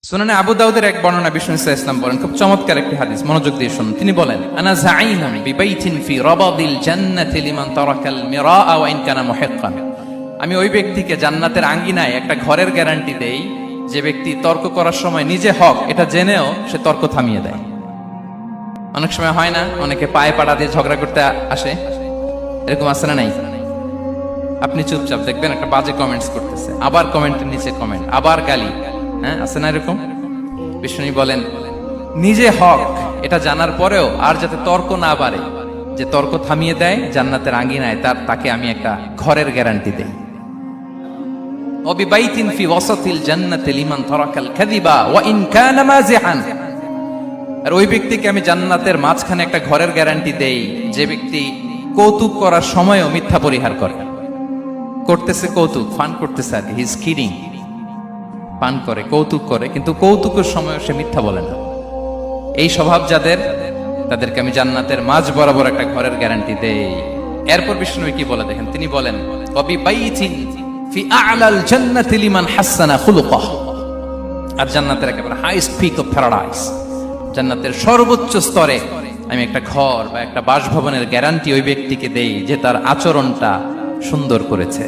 সুনানে আবু দাউদের এক বর্ণনা বিষ্ণু ইসলাম বলেন, খুব চমৎকার একটি হাদিস, মনোযোগ দিয়ে শুনুন। তিনি বলেন, আনা যাঈমুন বিবাইতিন ফি রাবাদিল জান্নাতি লিমান তারাকাল মিরাআ ওয়া ইন কানা মুহিক্কান। আমি ওই ব্যক্তিকে জান্নাতের আঙ্গিনায় একটা ঘরের গ্যারান্টি দেই যে ব্যক্তি তর্ক করার সময় নিজে হক এটা জেনেও সে তর্ক থামিয়ে দেয়। অনেক সময় হয় না, অনেকে পায়ে পাড়া দিয়ে ঝগড়া করতে আসে, এরকম আছে না নাই? আপনি চুপচাপ দেখবেন একটা বাজে কমেন্টস করতেছে, আবার কমেন্টের নিচে কমেন্ট, আবার গালি, হ্যাঁ আছে না এরকম? বিষ্ণু বলেন নিজে হক এটা জানার পরেও আর যাতে তর্ক না বাড়ে, যে তর্ক থামিয়ে দেয় জান্নাতের আঙ্গিনায়, তাকে আমি একটা ঘরের গ্যারান্টি দেই। ওয়াবিবাইতিন ফি ওয়াসাতিল জান্নাতি লিমান তারাকাল কাযিবা ওয়া ইন কানা মাযিহান। আর ওই ব্যক্তিকে আমি জান্নাতের মাঝখানে একটা ঘরের গ্যারান্টি দেই যে ব্যক্তি কৌতুক করার সময়ও মিথ্যা পরিহার করে। করতেছে কৌতুক, ফান করতেছে আর কি, হি ইজ কিডিং, পান করে, কৌতুক করে, কিন্তু কৌতুকের সময় সে মিথ্যা বলে না। এই স্বভাব যাদের, তাদেরকে আমি জান্নাতের মাঝ বরাবর একটা ঘরের গ্যারান্টি দেই। এরপর বিষ্ণু কি বলে দেখেন, তিনি বলেন ওয়াবিবাইতিন ফি আ'লাল জান্নাতি লিমান হাসানা খুলুকাহু। আর জান্নাতের একেবারে হাইস্ট পিক অফ প্যারাডাইস, জান্নাতের সর্বোচ্চ স্তরে আমি একটা ঘর বা একটা বাসভবনের গ্যারান্টি ওই ব্যক্তিকে দেই যে তার আচরণটা সুন্দর করেছে।